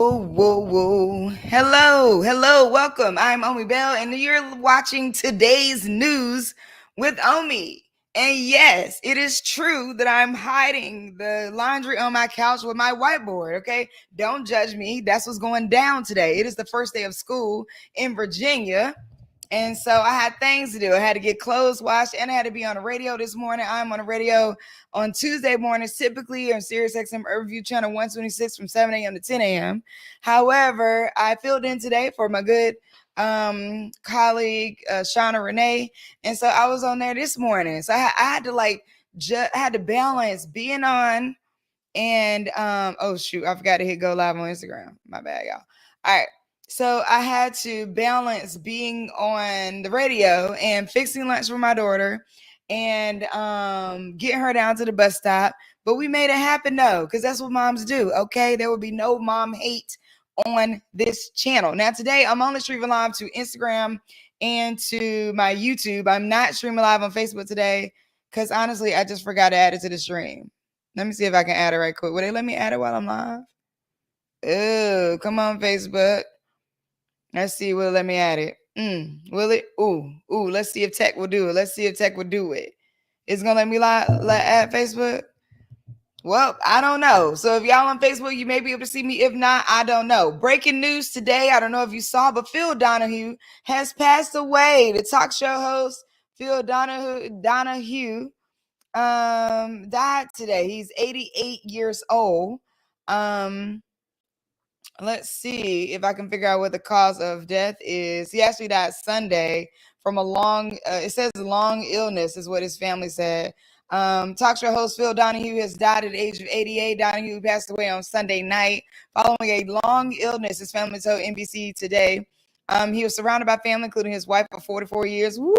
Whoa, whoa. Hello, welcome. I'm Omi Bell, and you're watching today's news with Omi. And yes, it is true that I'm hiding the laundry on my couch with my whiteboard, okay? Don't judge me. That's what's going down today. It is the first day of school in Virginia. And so I had things to do. I had to get clothes washed and I had to be on the radio this morning. I'm on the radio on Tuesday mornings, typically on Sirius XM Overview Channel 126 from 7 a.m. to 10 a.m. However, I filled in today for my good colleague, Shauna Renee. And so I was on there this morning. So I had to I had to balance being on and oh shoot, I forgot to hit go live on Instagram. My bad, y'all. All right. So I had to balance being on the radio and fixing lunch for my daughter and getting her down to the bus stop. But we made it happen though, because that's what moms do. Okay. There will be no mom hate on this channel. Now today I'm only streaming live to Instagram and to my YouTube. I'm not streaming live on Facebook today because honestly, I just forgot to add it to the stream. Let me see if I can add it right quick. Will they let me add it while I'm live? Oh, come on, Facebook. Let's see. Will it let me add it? Will it? Ooh. Let's see if tech will do it. Let's see if tech will do it. It's gonna let me add Facebook. Well, I don't know. So if y'all on Facebook, you may be able to see me. If not, I don't know. Breaking news today. I don't know if you saw, but Phil Donahue has passed away. The talk show host Phil Donahue died today. He's 88 years old. Let's see if I can figure out what the cause of death is. He actually died Sunday from a long it says long illness is what his family said. Talk show host Phil Donahue has died at the age of 88. Donahue passed away on Sunday night following a long illness, his family told NBC today. He was surrounded by family, including his wife for 44 years. Woo!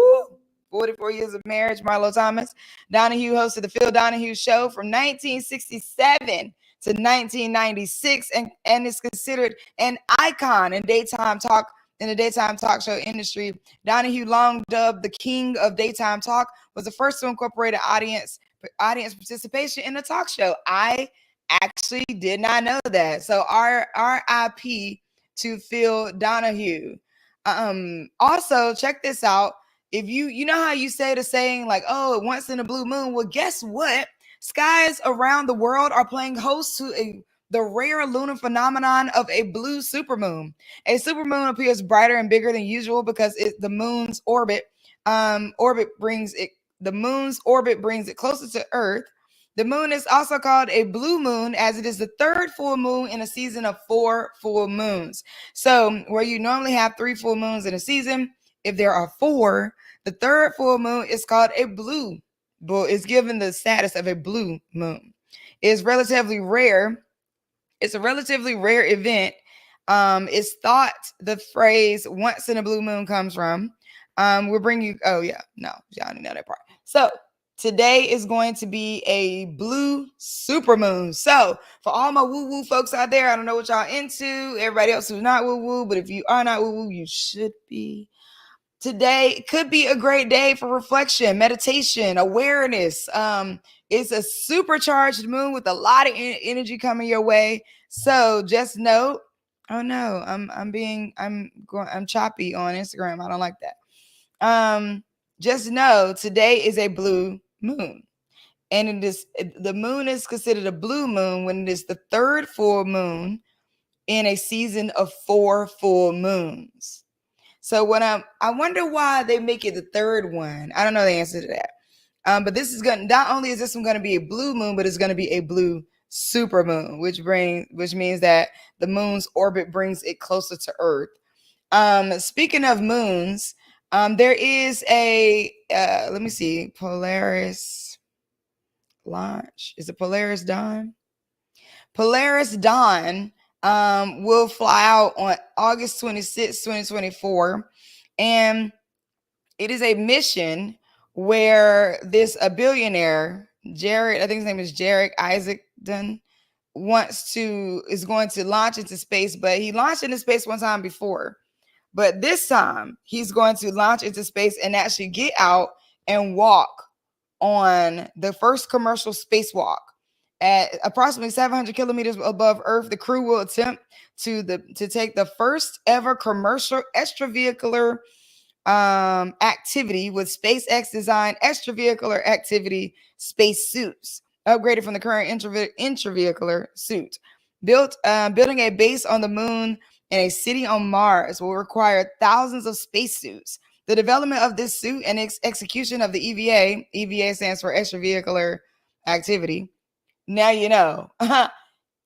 44 years of marriage, Marlo Thomas. Donahue hosted the Phil Donahue Show from 1967 to 1996 and is considered an icon in the daytime talk show industry. Donahue, long dubbed the king of daytime talk, was the first to incorporate audience participation in a talk show. I actually did not know that. So RIP to Phil Donahue. Also, check this out. If you know how you say the saying like, oh, once in a blue moon. Well, guess what? Skies around the world are playing host to the rare lunar phenomenon of a blue supermoon. A supermoon appears brighter and bigger than usual because the moon's orbit brings it closer to Earth. The moon is also called a blue moon as it is the third full moon in a season of 4 full moons. So where you normally have 3 full moons in a season, if there are 4, the third full moon is called a blue. Is given the status of a blue moon. It's relatively rare. It's a relatively rare event. It's thought the phrase "once in a blue moon" comes from. We'll bring you. Oh yeah, no, y'all didn't know that part. So today is going to be a blue supermoon. So for all my woo-woo folks out there, I don't know what y'all into. Everybody else who's not woo-woo, but if you are not woo-woo, you should be. Today could be a great day for reflection, meditation, awareness. It's a supercharged moon with a lot of energy coming your way. So just note, oh no, I'm choppy on Instagram. I don't like that. Just know today is a blue moon. And the moon is considered a blue moon when it is the third full moon in a season of 4 full moons. So I wonder why they make it the third one. I don't know the answer to that. But this is not only is this one going to be a blue moon, but it's going to be a blue super moon, which means that the moon's orbit brings it closer to Earth. Speaking of moons, there is a let me see, Polaris launch. Is it Polaris Dawn? Polaris Dawn will fly out on August 26, 2024. And it is a mission where a billionaire, Jared, I think his name is Jared Isaacson, is going to launch into space, but he launched into space one time before. But this time he's going to launch into space and actually get out and walk on the first commercial spacewalk At approximately 700 kilometers above Earth, the crew will attempt to take the first ever commercial extravehicular activity with SpaceX designed extravehicular activity space suits, upgraded from the current intravehicular suit. Building a base on the moon and a city on Mars will require thousands of spacesuits. The development of this suit and execution of the EVA stands for extravehicular activity. Now you know.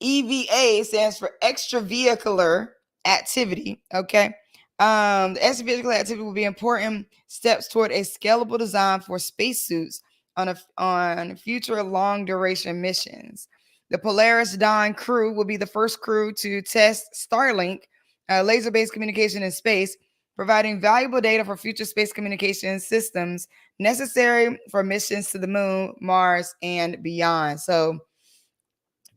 EVA stands for extravehicular activity. Okay. The extravehicular activity will be important steps toward a scalable design for spacesuits on future long duration missions. The Polaris Dawn crew will be the first crew to test Starlink laser-based communication in space, providing valuable data for future space communication systems necessary for missions to the moon, Mars, and beyond. So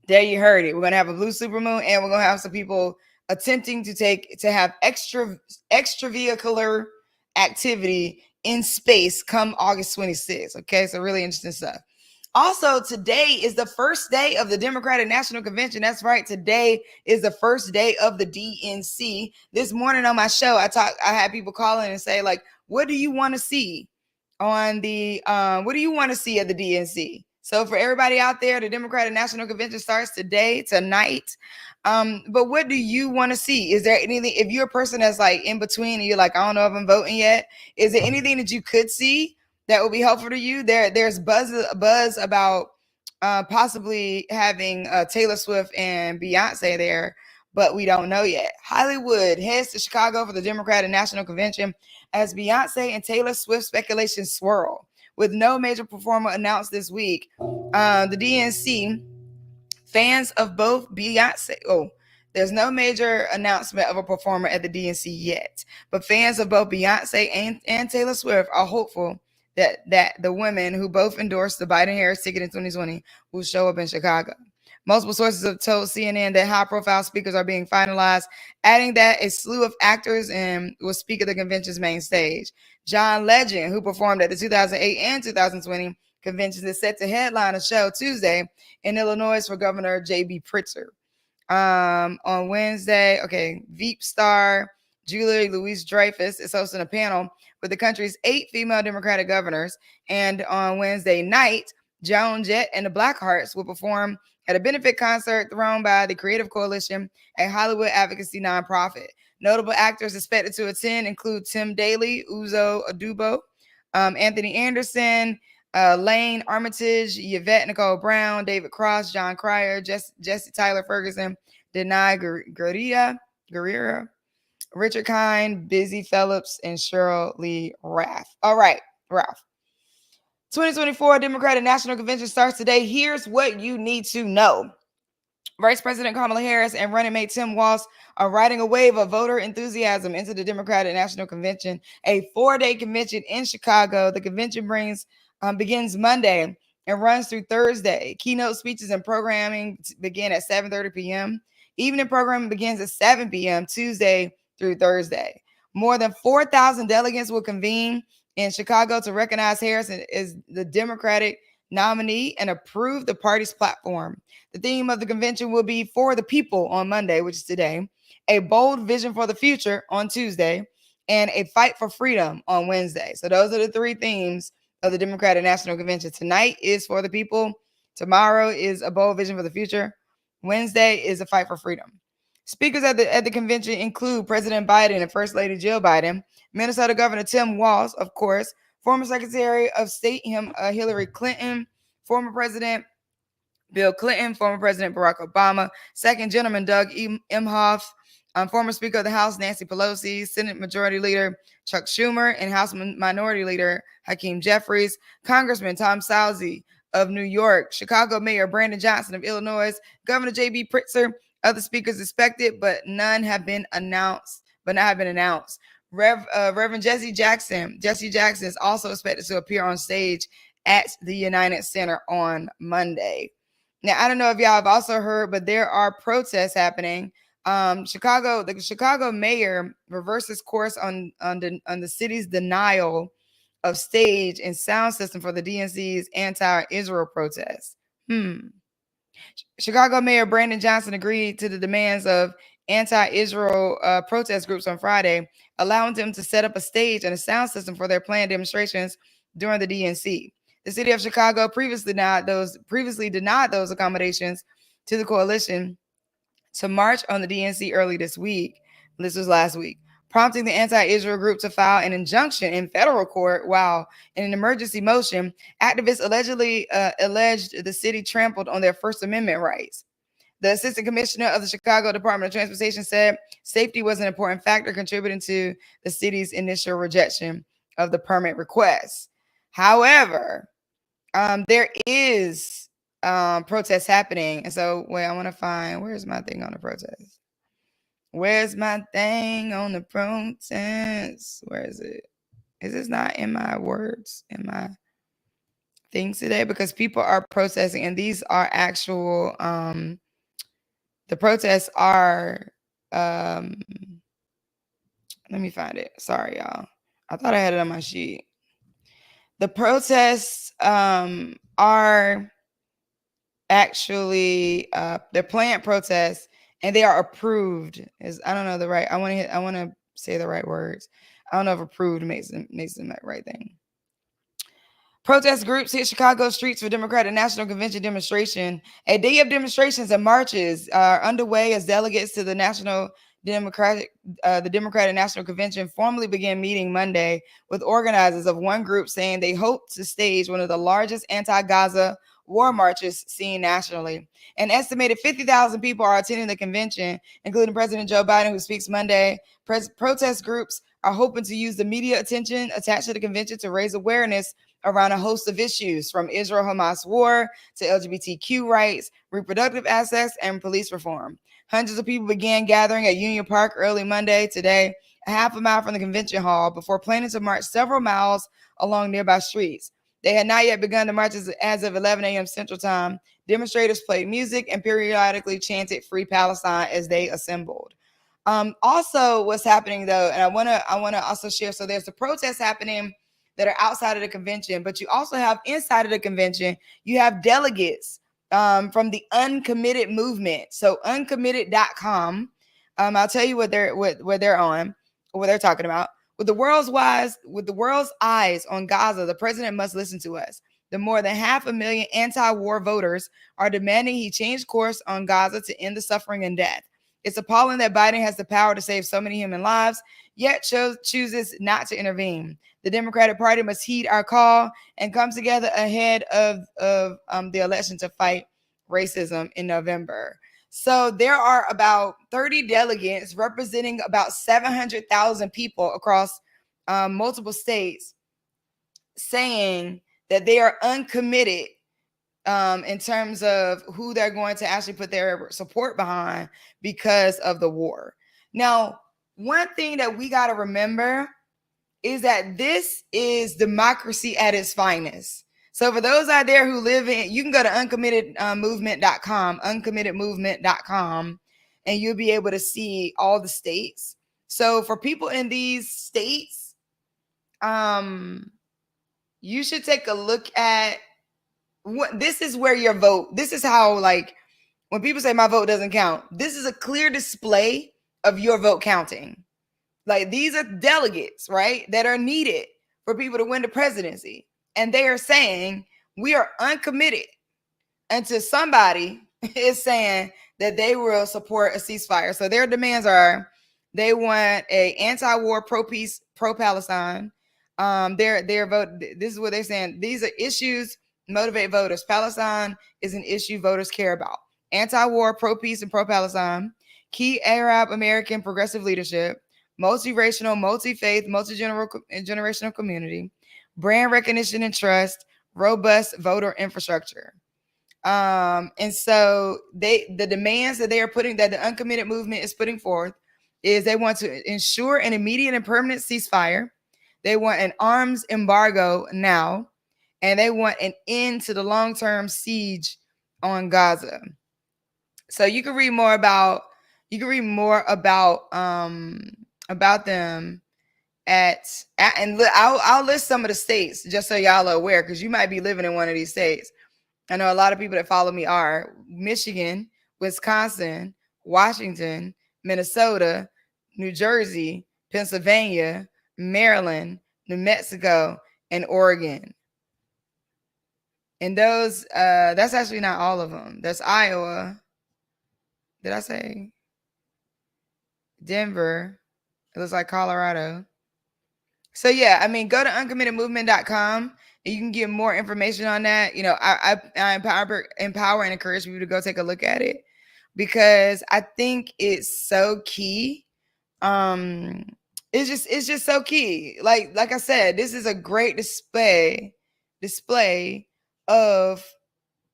there you heard it. We're gonna have a blue supermoon, and we're gonna have some people attempting to have extravehicular activity in space come August 26th. Okay, so really interesting stuff. Also, today is the first day of the Democratic National Convention. That's right. Today is the first day of the DNC. This morning on my show, I had people calling and say, like, what do you want to see on the what do you want to see at the DNC? So for everybody out there, the Democratic National Convention starts tonight. But what do you want to see? Is there anything, if you're a person that's like in between and you're like, I don't know if I'm voting yet, is there anything that you could see that would be helpful to you? There's buzz about possibly having Taylor Swift and Beyonce there, but we don't know yet. Hollywood heads to Chicago for the Democratic National Convention as Beyonce and Taylor Swift speculation swirl. With no major performer announced this week, the DNC fans of both Beyonce. There's no major announcement of a performer at the DNC yet, but fans of both Beyonce and Taylor Swift are hopeful that the women who both endorsed the Biden-Harris ticket in 2020 will show up in Chicago. Multiple sources have told CNN that high-profile speakers are being finalized, adding that a slew of actors will speak at the convention's main stage. John Legend, who performed at the 2008 and 2020 conventions, is set to headline a show Tuesday in Illinois for Governor J.B. Pritzker. On Wednesday, Veep star Julie Louis-Dreyfus is hosting a panel with the country's 8 female Democratic governors. And on Wednesday night, Joan Jett and the Blackhearts will perform at a benefit concert thrown by the Creative Coalition, a Hollywood advocacy nonprofit. Notable actors expected to attend include Tim Daly, Uzo Aduba, Anthony Anderson, Lane Armitage, Yvette Nicole Brown, David Cross, John Cryer, Jesse Tyler Ferguson, Denai Guerrera, Richard Kind, Busy Phillips, and Cheryl Lee Raff. All right, Ralph. 2024 Democratic National Convention starts today. Here's what you need to know. Vice President Kamala Harris and running mate Tim Walz are riding a wave of voter enthusiasm into the Democratic National Convention, a 4-day convention in Chicago. The convention begins Monday and runs through Thursday. Keynote speeches and programming begin at 7:30 p.m. Evening programming begins at 7 p.m. Tuesday through Thursday. More than 4,000 delegates will convene in Chicago to recognize Harris as the Democratic nominee and approve the party's platform. The theme of the convention will be For the People on Monday, which is today, a bold vision for the future on Tuesday, and a fight for freedom on Wednesday. So those are the 3 themes of the Democratic National Convention. Tonight is For the People. Tomorrow is a bold vision for the future. Wednesday is a fight for freedom. Speakers at the convention include President Biden and First Lady Jill Biden, Minnesota Governor Tim Walz, of course, former Secretary of State Hillary Clinton, former President Bill Clinton, former President Barack Obama, Second Gentleman Doug Emhoff, former Speaker of the House Nancy Pelosi, Senate Majority Leader Chuck Schumer, and House Minority Leader Hakeem Jeffries, Congressman Tom Suozzi of New York, Chicago Mayor Brandon Johnson of Illinois, Governor J.B. Pritzker. Other speakers expected, but none have been announced. Reverend Jesse Jackson is also expected to appear on stage at the United Center on Monday. Now, I don't know if y'all have also heard, but there are protests happening. The Chicago mayor reverses course on the city's denial of stage and sound system for the DNC's anti-Israel protests. Chicago Mayor Brandon Johnson agreed to the demands of anti-Israel protest groups on Friday, allowing them to set up a stage and a sound system for their planned demonstrations during the DNC. The city of Chicago previously denied those accommodations to the coalition to march on the DNC early this week. This was last week, prompting the anti-Israel group to file an injunction in federal court. Wow. In an emergency motion, activists alleged the city trampled on their First Amendment rights. The assistant commissioner of the Chicago Department of Transportation said safety was an important factor contributing to the city's initial rejection of the permit request. However, there is protests happening. And so, wait, I want to find, where's my thing on the protest? Where's my thing on the protest? Where is it? Is this not in my words, in my things today? Because people are protesting, and these are actual, the protests are, let me find it. Sorry, y'all. I thought I had it on my sheet. The protests are actually they're planned protests, and they are approved. I don't know the right. I want to say the right words. I don't know if approved makes them that right thing. Protest groups hit Chicago streets for Democratic National Convention demonstration. A day of demonstrations and marches are underway as delegates to the Democratic National Convention formally began meeting Monday, with organizers of one group saying they hope to stage one of the largest anti-Gaza war marches seen nationally. An estimated 50,000 people are attending the convention, including President Joe Biden, who speaks Monday. Protest groups are hoping to use the media attention attached to the convention to raise awareness around a host of issues, from Israel-Hamas war to LGBTQ rights, reproductive access, and police reform. Hundreds of people began gathering at Union Park early Monday today, a half a mile from the convention hall, before planning to march several miles along nearby streets. They had not yet begun the marches as of 11 a.m. Central Time. Demonstrators played music and periodically chanted "Free Palestine" as they assembled. Also, what's happening though, and I want to also share. So there's the protests happening that are outside of the convention, but you also have inside of the convention, you have delegates from the Uncommitted movement. So uncommitted.com. I'll tell you what they're on, or what they're talking about. With the world's eyes on Gaza, the president must listen to us. The more than 500,000 anti-war voters are demanding he change course on Gaza to end the suffering and death. It's appalling that Biden has the power to save so many human lives, yet chooses not to intervene. The Democratic Party must heed our call and come together ahead of the election to fight racism in November. So there are about 30 delegates representing about 700,000 people across multiple states saying that they are uncommitted in terms of who they're going to actually put their support behind because of the war. Now, one thing that we got to remember is that this is democracy at its finest. So for those out there who live in, you can go to uncommittedmovement.com, and you'll be able to see all the states. So for people in these states, you should take a look at this is where your vote, this is how, like, when people say my vote doesn't count, this is a clear display of your vote counting. Like, these are delegates, right, that are needed for people to win the presidency. And they are saying we are uncommitted until somebody is saying that they will support a ceasefire. So their demands are, they want a anti-war, pro-peace, pro-Palestine. Their vote, this is what they're saying. These are issues motivate voters. Palestine is an issue voters care about. Anti-war, pro-peace, and pro-Palestine. Key Arab American progressive leadership. Multiracial, multi-faith, multi-generational community. Brand recognition and trust. Robust voter infrastructure. And so the demands that they are putting, that the Uncommitted movement is putting forth, is they want to ensure an immediate and permanent ceasefire. They want an arms embargo now, and they want an end to the long-term siege on Gaza. So you can read more about them and I'll list some of the states just so y'all are aware, because you might be living in one of these states. I know a lot of people that follow me are Michigan, Wisconsin, Washington, Minnesota, New Jersey, Pennsylvania, Maryland, New Mexico, and Oregon. And those, that's actually not all of them. There's Iowa. Did I say Denver? It looks like Colorado. So yeah, I mean, go to uncommittedmovement.com and you can get more information on that. You know, I empower and encourage people to go take a look at it because I think it's so key. It's just so key. Like I said, this is a great display of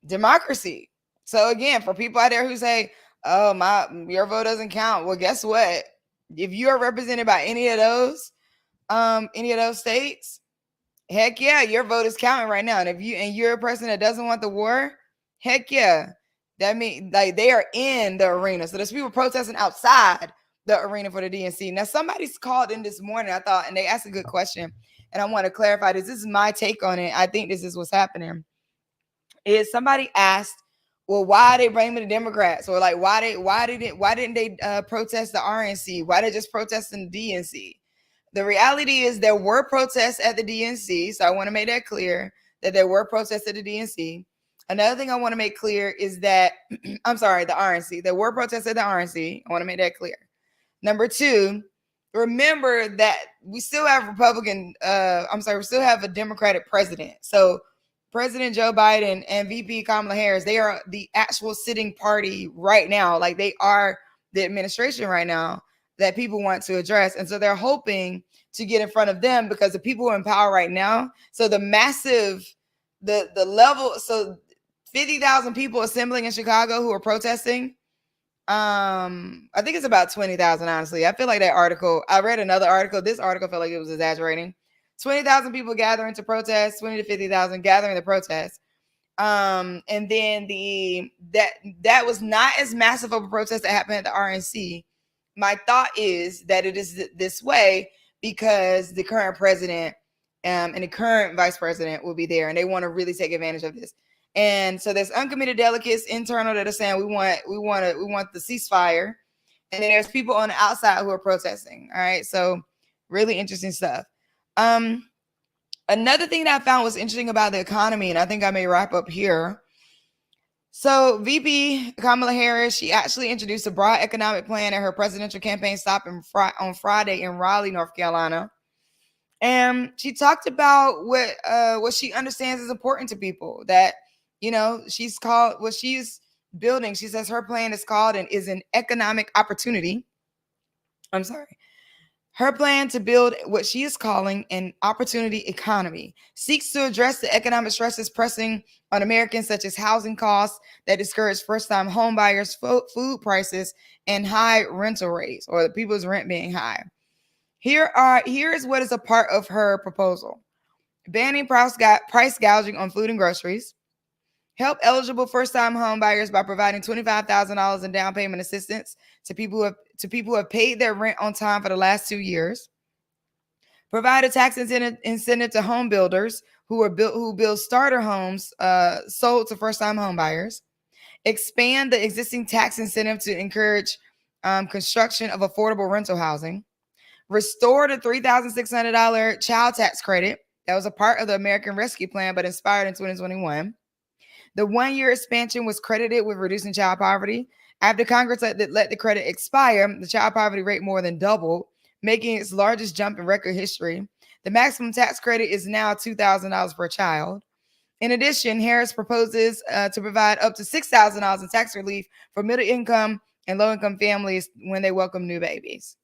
democracy. So again, for people out there who say, "Oh, your vote doesn't count," well, guess what? If you are represented by any of those states, heck yeah, your vote is counting right now. And you're a person that doesn't want the war, heck yeah, that means like they are in the arena. So there's people protesting outside the arena for the DNC. Now somebody's called in this morning, I thought, and they asked a good question, and I want to clarify this. This is my take on it. I think this is what's happening. Is somebody asked, well, why they blaming the Democrats, or like why didn't they protest the RNC? Why they just protesting the DNC? The reality is there were protests at the DNC, so I want to make that clear that there were protests at the DNC. Another thing I want to make clear is that, I'm sorry, the RNC. There were protests at the RNC. I want to make that clear. Number two, remember that we still have we still have a Democratic president. So President Joe Biden and VP Kamala Harris, they are the actual sitting party right now. Like they are the administration right now that people want to address. And so they're hoping to get in front of them because the people who are in power right now. So the level, so 50,000 people assembling in Chicago who are protesting. I think it's about 20,000, honestly. I feel like that article, I read another article. This article felt like it was exaggerating. 20,000 people gathering to protest, 20 to 50,000 gathering to protest. And then that was not as massive of a protest that happened at the RNC. My thought is that it is this way because the current president and the current vice president will be there, and they want to really take advantage of this. And so there's uncommitted delegates internal that are saying we want the ceasefire, and then there's people on the outside who are protesting. All right, so really interesting stuff. Another thing that I found was interesting about the economy, and I think I may wrap up here. So VP Kamala Harris, she actually introduced a broad economic plan at her presidential campaign stop on Friday in Raleigh, North Carolina. And she talked about what she understands is important to people, that, you know, she's building. She says her plan is called and is an economic opportunity. I'm sorry. Her plan to build what she is calling an opportunity economy seeks to address the economic stresses pressing on Americans, such as housing costs that discourage first-time home buyers, food prices, and high rental rates, or the people's rent being high. Here is what is a part of her proposal: banning price gouging on food and groceries, help eligible first-time home buyers by providing $25,000 in down payment assistance to people who have paid their rent on time for the last 2 years. Provide a tax incentive to home builders who build starter homes sold to first-time home buyers. Expand the existing tax incentive to encourage construction of affordable rental housing. Restore the $3,600 child tax credit that was a part of the American Rescue Plan but expired in 2021. The 1-year expansion was credited with reducing child poverty. After Congress let the credit expire, the child poverty rate more than doubled, making its largest jump in record history. The maximum tax credit is now $2,000 per child. In addition, Harris proposes to provide up to $6,000 in tax relief for middle income and low income families when they welcome new babies.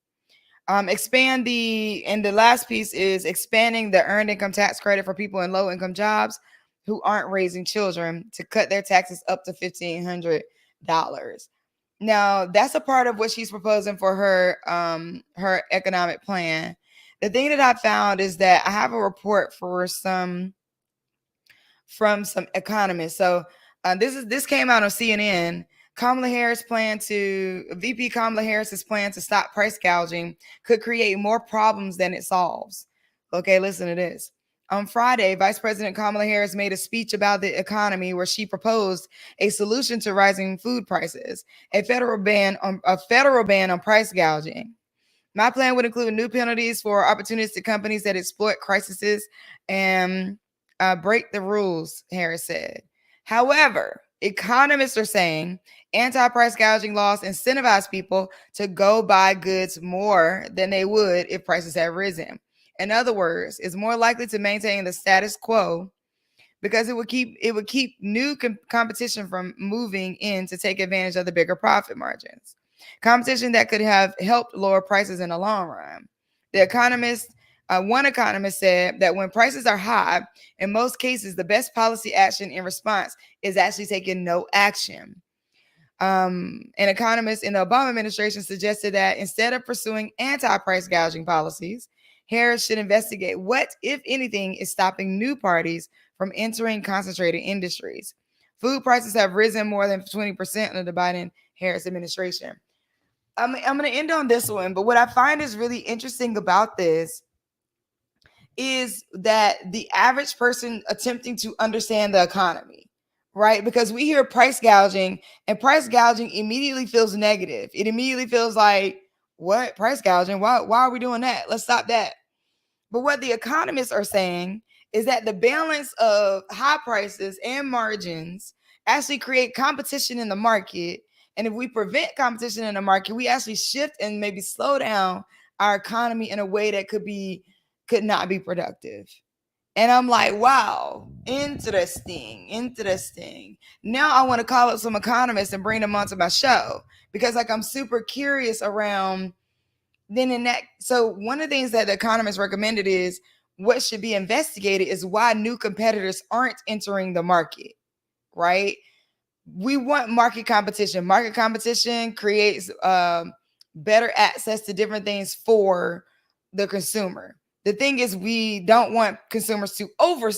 The last piece is expanding the earned income tax credit for people in low income jobs who aren't raising children to cut their taxes up to $1,500. Now, that's a part of what she's proposing for her economic plan. The thing that I found is that I have a report from some economists. So this came out on CNN. VP Kamala Harris's plan to stop price gouging could create more problems than it solves. Okay, listen to this. On Friday, Vice President Kamala Harris made a speech about the economy where she proposed a solution to rising food prices, a federal ban on price gouging. My plan would include new penalties for opportunistic companies that exploit crises and break the rules, Harris said. However, economists are saying anti-price gouging laws incentivize people to go buy goods more than they would if prices had risen. In other words, it's more likely to maintain the status quo because it would keep new competition from moving in to take advantage of the bigger profit margins. Competition that could have helped lower prices in the long run. One economist said that when prices are high, in most cases, the best policy action in response is actually taking no action. An economist in the Obama administration suggested that instead of pursuing anti-price gouging policies, Harris should investigate what, if anything, is stopping new parties from entering concentrated industries. Food prices have risen more than 20% under the Biden-Harris administration. I'm going to end on this one, but what I find is really interesting about this is that the average person attempting to understand the economy, right? Because we hear price gouging, and price gouging immediately feels negative. It immediately feels like, what? Price gouging? Why are we doing that? Let's stop that. But what the economists are saying is that the balance of high prices and margins actually create competition in the market. And if we prevent competition in the market, we actually shift and maybe slow down our economy in a way that could not be productive. And I'm like, wow, interesting. Now I want to call up some economists and bring them onto my show because I'm super curious around so one of the things that the economists recommended is what should be investigated is why new competitors aren't entering the market, right? We want market competition. Market competition creates better access to different things for the consumer. The thing is, we don't want consumers to over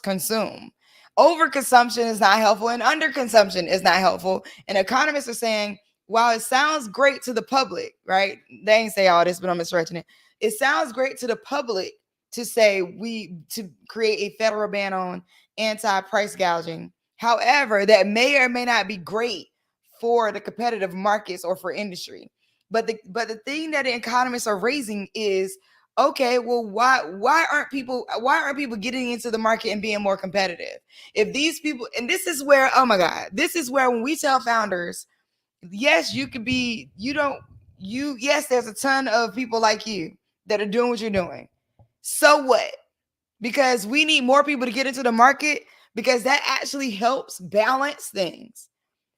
consume. Overconsumption is not helpful, and underconsumption is not helpful. And economists are saying, while it sounds great to the public, right? They ain't say all this, but I'm stretching it. It sounds great to the public to say to create a federal ban on anti-price gouging. However, that may or may not be great for the competitive markets or for industry. But the thing that the economists are raising is, okay, well, why aren't people getting into the market and being more competitive? If these people, and this is where, oh my God, this is where when we tell founders, yes, you could be, yes, there's a ton of people like you that are doing what you're doing. So what? Because we need more people to get into the market because that actually helps balance things.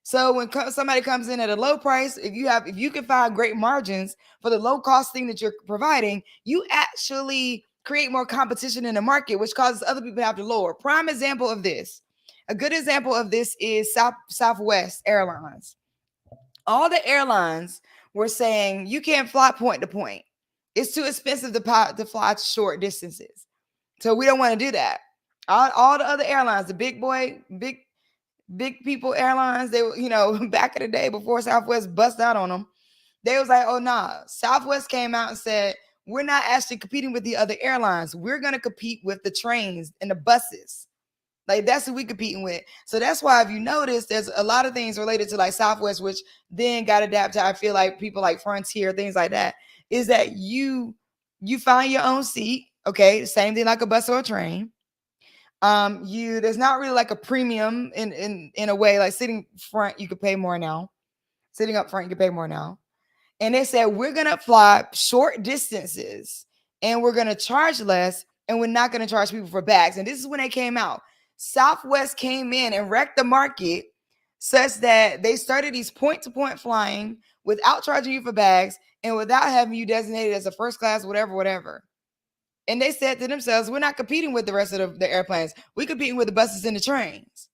So when somebody comes in at a low price, if you can find great margins for the low cost thing that you're providing, you actually create more competition in the market, which causes other people to have to lower. Prime example of this. A good example of this is Southwest Airlines. All the airlines were saying you can't fly point to point. It's too expensive to fly short distances. So we don't want to do that. All the other airlines, the big people airlines, they were, back in the day before Southwest bust out on them, they was like, oh nah. Southwest came out and said, we're not actually competing with the other airlines. We're going to compete with the trains and the buses. Like, that's who we competing with. So that's why, if you notice, there's a lot of things related to like Southwest, which then got adapted to, I feel like, people like Frontier, things like that, is that you find your own seat. Okay. Same thing like a bus or a train. There's not really like a premium in a way, like sitting front, you could pay more now. Sitting up front, you could pay more now. And they said, we're going to fly short distances and we're going to charge less and we're not going to charge people for bags. And this is when they came out. Southwest came in and wrecked the market such that they started these point-to-point flying without charging you for bags and without having you designated as a first class, whatever. And they said to themselves, we're not competing with the rest of the airplanes. We're competing with the buses and the trains.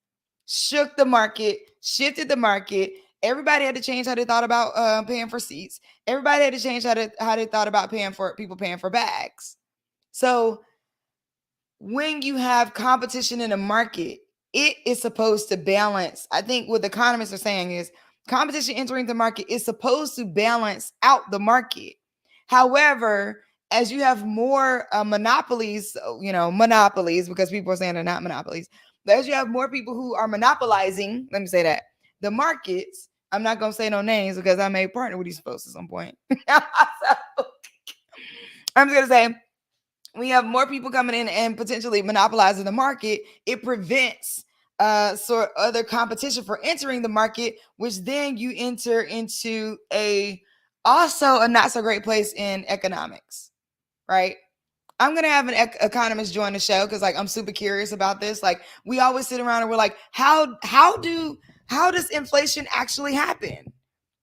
Shook the market, shifted the market. Everybody had to change how they thought about paying for seats. Everybody had to change how they thought about paying for bags. So when you have competition in the market, it is supposed to balance. I think what the economists are saying is competition entering the market is supposed to balance out the market. However, as you have more monopolies, monopolies, because people are saying they're not monopolies, but as you have more people who are monopolizing, let me say that, the markets, I'm not going to say no names because I may partner with these folks at some point. So, I'm just going to say, we have more people coming in and potentially monopolizing the market. It prevents sort of other competition for entering the market, which then you enter into also a not so great place in economics, right? I'm gonna have an economist join the show because like I'm super curious about this. Like we always sit around and we're like, how does inflation actually happen?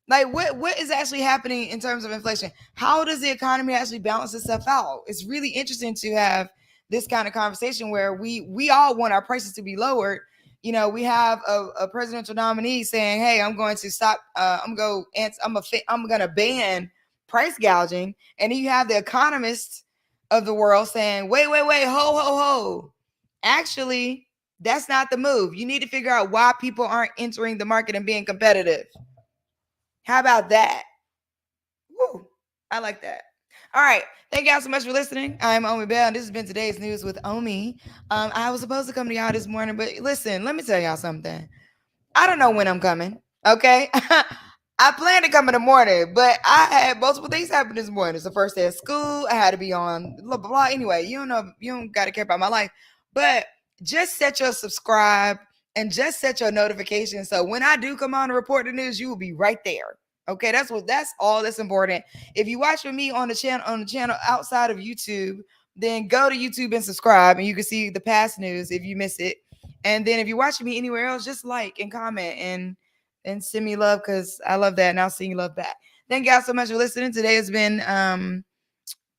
Like what is actually happening in terms of inflation? How does the economy actually balance itself out? It's really interesting to have this kind of conversation where we all want our prices to be lowered. We have a presidential nominee saying, "Hey, I'm going to stop. I'm going to ban price gouging," and then you have the economists of the world saying, "Wait, ho, ho, ho! Actually, that's not the move. You need to figure out why people aren't entering the market and being competitive." How about that? Woo, I like that. All right. Thank y'all so much for listening. I'm Omi Bell, and this has been today's news with Omi. I was supposed to come to y'all this morning, but listen, let me tell y'all something. I don't know when I'm coming. Okay. I planned to come in the morning, but I had multiple things happen this morning. It's the first day of school. I had to be on blah, blah, blah. Anyway, you don't got to care about my life, but just set your subscribe and just set your notifications. So when I do come on to report the news, you will be right there. Okay. That's all that's important. If you watch with me on the channel outside of YouTube, then go to YouTube and subscribe and you can see the past news if you miss it. And then if you're watching me anywhere else, just like and comment and send me love because I love that and I'll send you love back. Thank y'all so much for listening. Today has been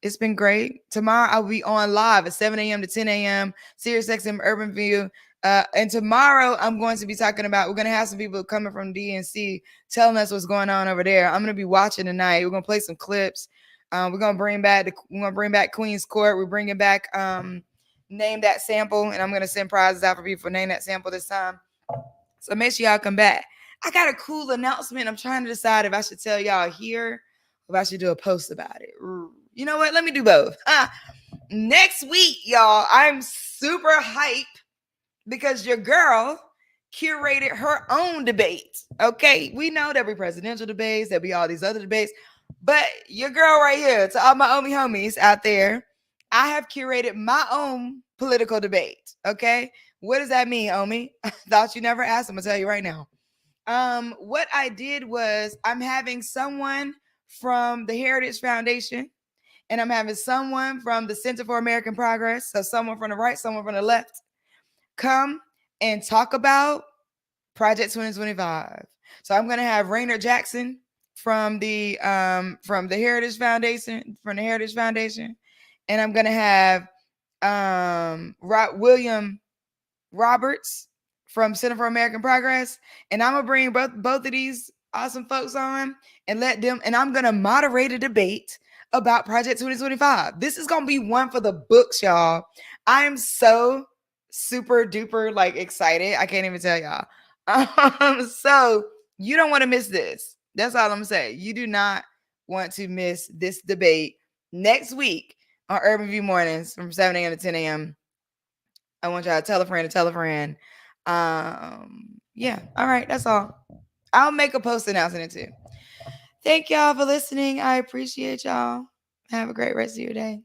it's been great. Tomorrow I'll be on live at 7 a.m. to 10 a.m. SiriusXM Urban View. And tomorrow I'm going to be talking about, we're going to have some people coming from DNC telling us what's going on over there. I'm going to be watching tonight. We're going to play some clips. We're going to bring back Queen's Court. We're bringing back Name That Sample, and I'm going to send prizes out for people for Name That Sample this time. So make sure y'all come back. I got a cool announcement. I'm trying to decide if I should tell y'all here or if I should do a post about it. You know what? Let me do both. Next week, y'all, I'm super hype because your girl curated her own debate. Okay, we know there'll be presidential debates, there'll be all these other debates, but your girl right here, to all my Omi homies out there, I have curated my own political debate. Okay, what does that mean, Omi? Thought you never asked. I'm gonna tell you right now. What I did was I'm having someone from the Heritage Foundation, and I'm having someone from the Center for American Progress, so someone from the right, someone from the left, come and talk about Project 2025. So I'm going to have Rainer Jackson from the Heritage Foundation, and I'm going to have William Roberts from Center for American Progress, and I'm going to bring both of these awesome folks on and let them, and I'm going to moderate a debate about Project 2025. This is going to be one for the books, y'all. I am so super duper like excited. I can't even tell y'all. So you don't want to miss this. That's all I'm gonna say. You do not want to miss this debate next week on Urban View Mornings from 7 a.m. to 10 a.m. I want y'all to tell a friend to tell a friend. Yeah, all right, that's all. I'll make a post announcing it too. Thank y'all for listening. I appreciate y'all. Have a great rest of your day.